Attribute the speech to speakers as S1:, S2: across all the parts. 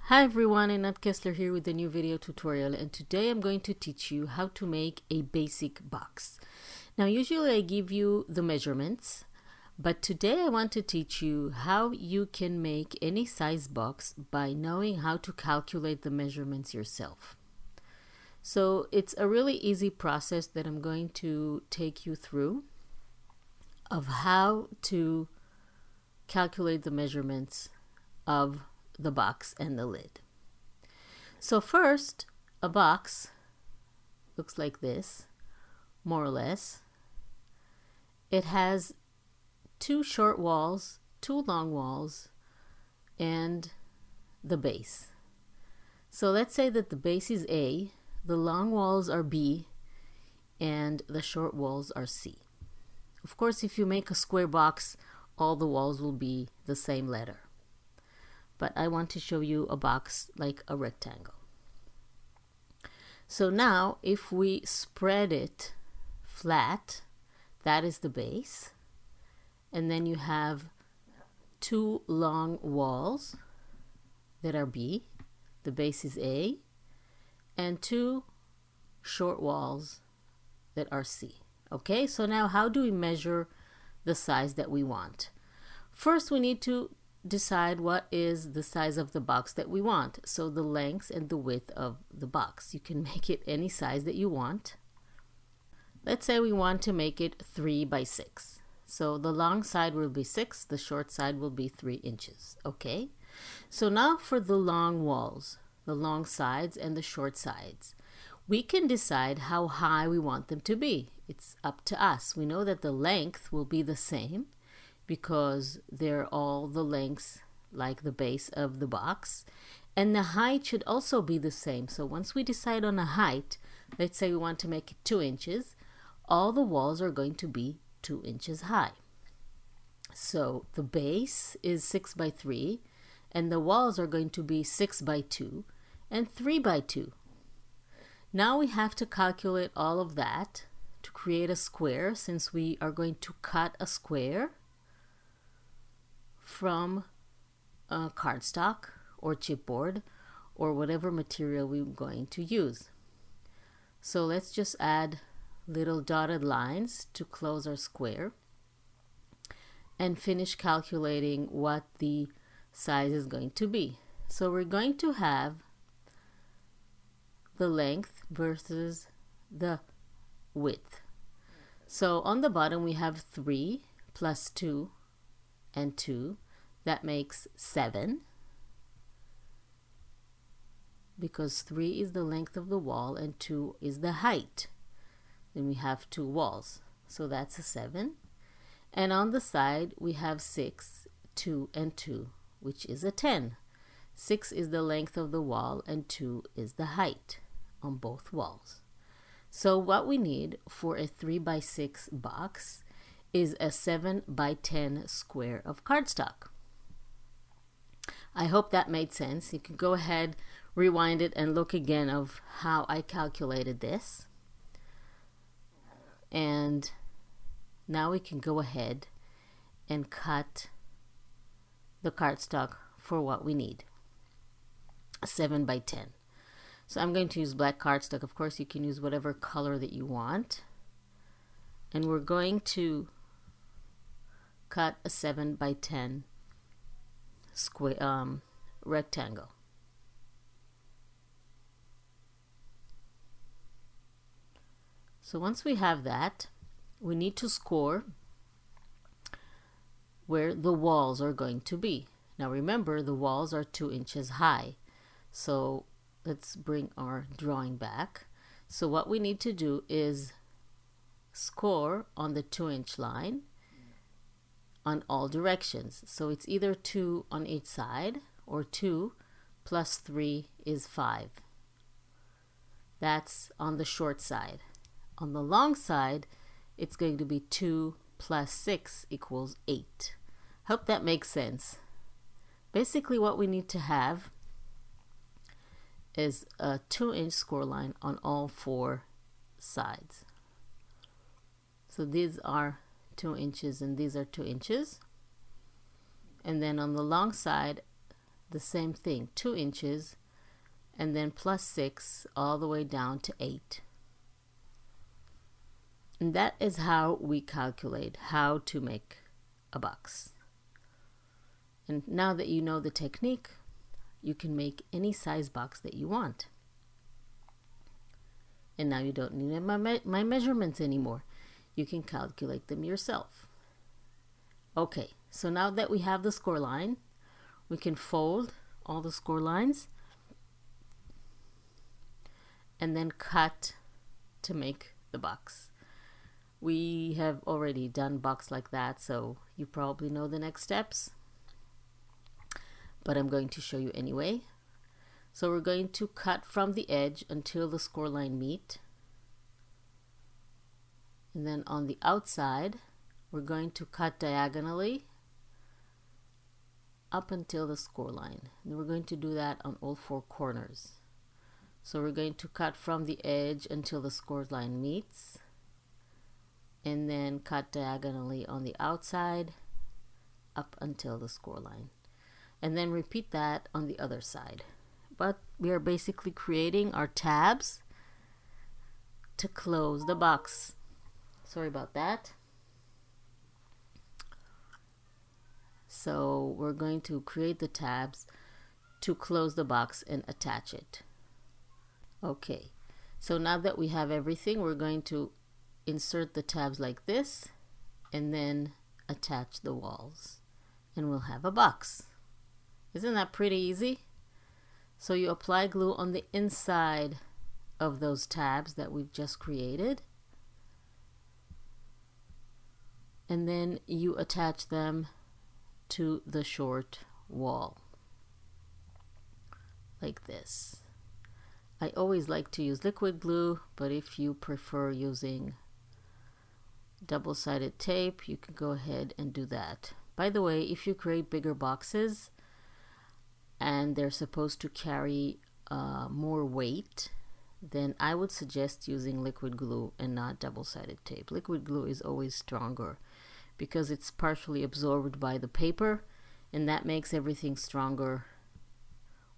S1: Hi everyone, Anat Kessler here with a new video tutorial, and today I'm going to teach you how to make a basic box. Now usually I give you the measurements, but today I want to teach you how you can make any size box by knowing how to calculate the measurements yourself. So it's a really easy process that I'm going to take you through of how to calculate the measurements of the box and the lid. So first, a box looks like this, more or less. It has two short walls, two long walls, and the base. So let's say that the base is A, the long walls are B, and the short walls are C. Of course, if you make a square box, all the walls will be the same letter. But I want to show you a box like a rectangle. So now if we spread it flat, that is the base, and then you have two long walls that are B, the base is A, and two short walls that are C. Okay, so now how do we measure the size that we want? First, we need to decide what is the size of the box that we want. So the length and the width of the box. You can make it any size that you want. Let's say we want to make it 3 by 6. So the long side will be 6, the short side will be 3 inches. Okay? So now for the long walls, the long sides and the short sides. We can decide how high we want them to be. It's up to us. We know that the length will be the same, because they're all the lengths like the base of the box, and the height should also be the same. So once we decide on a height, let's say we want to make it 2 inches, all the walls are going to be 2 inches high. So the base is 6 by 3, and the walls are going to be 6 by 2 and 3 by 2. Now we have to calculate all of that to create a square, since we are going to cut a square from cardstock or chipboard or whatever material we're going to use. So let's just add little dotted lines to close our square and finish calculating what the size is going to be. So we're going to have the length versus the width. So on the bottom we have 3 plus 2 and 2, that makes 7, because 3 is the length of the wall and 2 is the height. Then we have 2 walls, so that's a 7. And on the side we have 6, 2 and 2, which is a 10. 6 is the length of the wall and 2 is the height on both walls. So what we need for a 3 by 6 box is a 7 by 10 square of cardstock. I hope that made sense. You can go ahead, rewind it, and look again of how I calculated this. And now we can go ahead and cut the cardstock for what we need. 7 by 10. So I'm going to use black cardstock. Of course, you can use whatever color that you want. And we're going to cut a 7 by 10 square rectangle. So once we have that, we need to score where the walls are going to be. Now remember, the walls are 2 inches high. So let's bring our drawing back. So what we need to do is score on the 2-inch line on all directions. So it's either 2 on each side, or 2 plus 3 is 5. That's on the short side. On the long side, it's going to be 2 plus 6 equals 8. Hope that makes sense. Basically what we need to have is a 2-inch score line on all 4 sides. So these are 2 inches and these are 2 inches. And then on the long side, the same thing, 2 inches, and then plus 6 all the way down to 8. And that is how we calculate how to make a box. And now that you know the technique, you can make any size box that you want. And now you don't need my measurements anymore. You can calculate them yourself. Okay, so now that we have the score line, we can fold all the score lines and then cut to make the box. We have already done box like that, so you probably know the next steps, but I'm going to show you anyway. So we're going to cut from the edge until the score line meet, and then on the outside we're going to cut diagonally up until the score line, and we're going to do that on all 4 corners. So we're going to cut from the edge until the score line meets, and then cut diagonally on the outside up until the score line, and then repeat that on the other side. But we are basically creating our tabs to close the box. Sorry about that. So we're going to create the tabs to close the box and attach it. Okay, so now that we have everything, we're going to insert the tabs like this and then attach the walls, and we'll have a box. Isn't that pretty easy? So you apply glue on the inside of those tabs that we've just created, and then you attach them to the short wall like this. I always like to use liquid glue, but if you prefer using double-sided tape, you can go ahead and do that. By the way, if you create bigger boxes and they're supposed to carry more weight, then I would suggest using liquid glue and not double-sided tape. Liquid glue is always stronger because it's partially absorbed by the paper, and that makes everything stronger,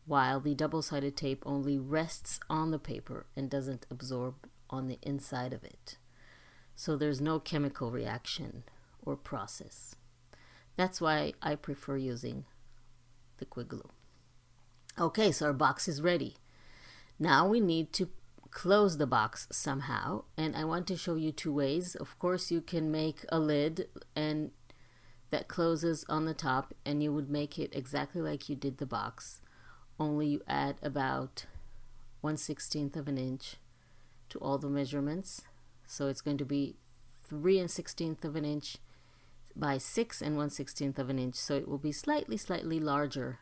S1: while the double-sided tape only rests on the paper and doesn't absorb on the inside of it. So there's no chemical reaction or process. That's why I prefer using liquid glue. Okay, so our box is ready. Now we need to close the box somehow, and I want to show you 2 ways. Of course, you can make a lid and that closes on the top, and you would make it exactly like you did the box, only you add about 1/16 of an inch to all the measurements. So it's going to be 3 1/16 of an inch by 6 1/16 of an inch. So it will be slightly larger,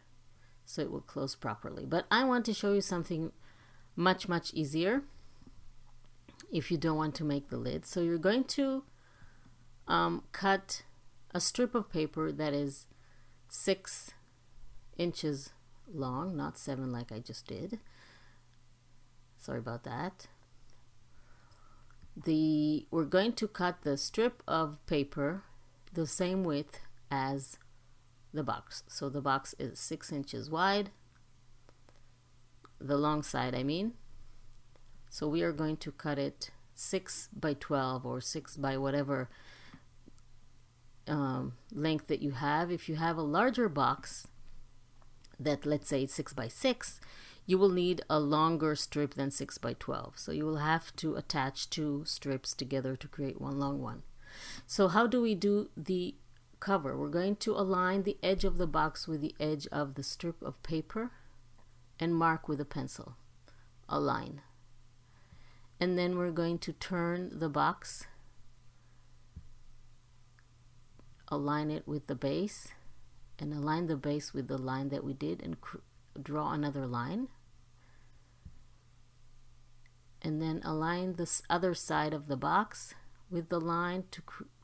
S1: so it will close properly. But I want to show you something much easier if you don't want to make the lid. So you're going to cut a strip of paper that is 6 inches long, not 7 like I just did. Sorry about that. We're going to cut the strip of paper the same width as the box. So the box is 6 inches wide, the long side I mean. So we are going to cut it 6 by 12 or 6 by whatever length that you have. If you have a larger box that, let's say, 6 by 6, you will need a longer strip than 6 by 12. So you will have to attach 2 strips together to create one long one. So how do we do the cover? We're going to align the edge of the box with the edge of the strip of paper and mark with a pencil a line. And then we're going to turn the box, align it with the base, and align the base with the line that we did, and draw another line. And then align this other side of the box with the line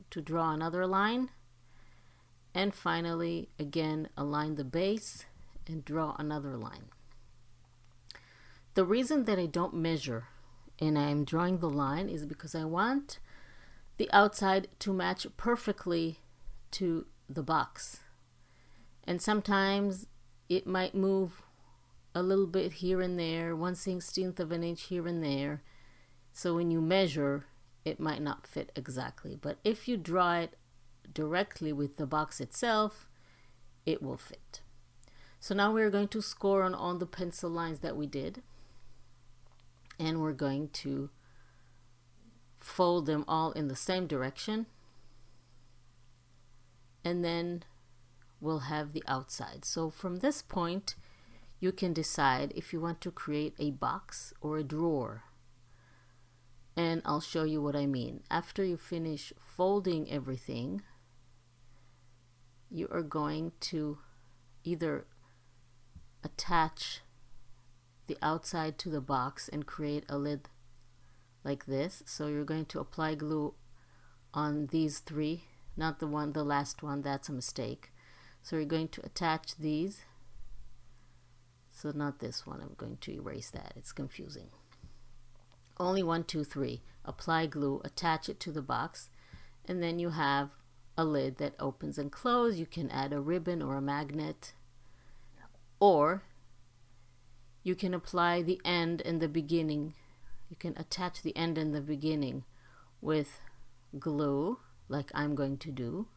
S1: to draw another line. And finally, again, align the base and draw another line. The reason that I don't measure and I'm drawing the line is because I want the outside to match perfectly to the box. And sometimes it might move a little bit here and there, 1/16 of an inch here and there. So when you measure, it might not fit exactly. But if you draw it directly with the box itself, it will fit. So now we're going to score on all the pencil lines that we did. And we're going to fold them all in the same direction. And then we'll have the outside. So from this point, you can decide if you want to create a box or a drawer. And I'll show you what I mean. After you finish folding everything, you are going to either attach the outside to the box and create a lid like this. So you're going to apply glue on these three, not the last one, that's a mistake. So you're going to attach these. So not this one, I'm going to erase that, it's confusing. Only 1, 2, 3. Apply glue, attach it to the box, and then you have a lid that opens and closes. You can add a ribbon or a magnet, or you can apply the end and the beginning. You can attach the end and the beginning with glue, like I'm going to do,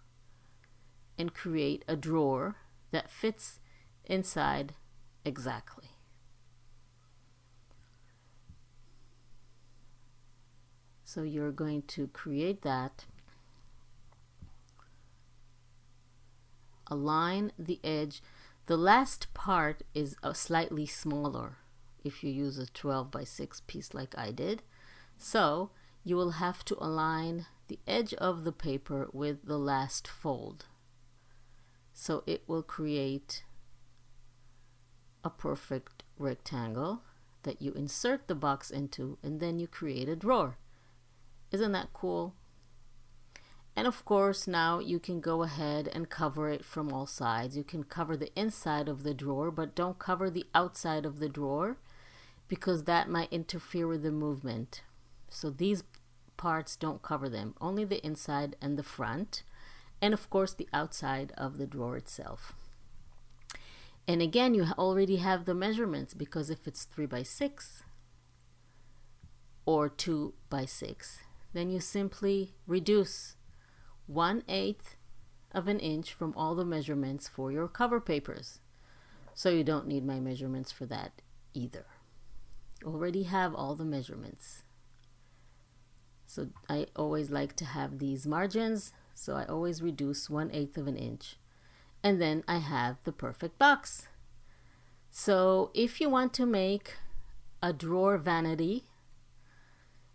S1: and create a drawer that fits inside exactly. So you're going to create that, align the edge. The last part is slightly smaller if you use a 12 by 6 piece like I did. So you will have to align the edge of the paper with the last fold. So it will create a perfect rectangle that you insert the box into, and then you create a drawer. Isn't that cool? And of course, now you can go ahead and cover it from all sides. You can cover the inside of the drawer, but don't cover the outside of the drawer because that might interfere with the movement. So these parts, don't cover them, only the inside and the front, and of course the outside of the drawer itself. And again, you already have the measurements, because if it's 3 by 6 or 2 by 6, then you simply reduce 1/8 of an inch from all the measurements for your cover papers. So you don't need my measurements for that either. Already have all the measurements. So I always like to have these margins, so I always reduce 1/8 of an inch. And then I have the perfect box. So if you want to make a drawer vanity,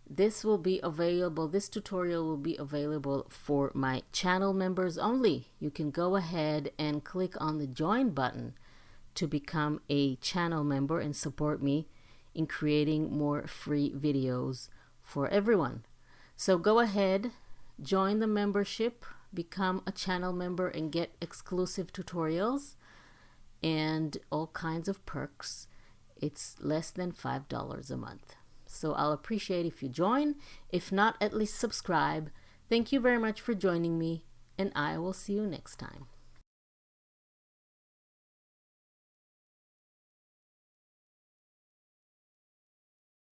S1: this will be available, this tutorial will be available for my channel members only. You can go ahead and click on the join button to become a channel member and support me in creating more free videos for everyone. So go ahead, join the membership, become a channel member and get exclusive tutorials and all kinds of perks. It's less than $5 a month. So I'll appreciate if you join. If not, at least subscribe. Thank you very much for joining me, and I will see you next time.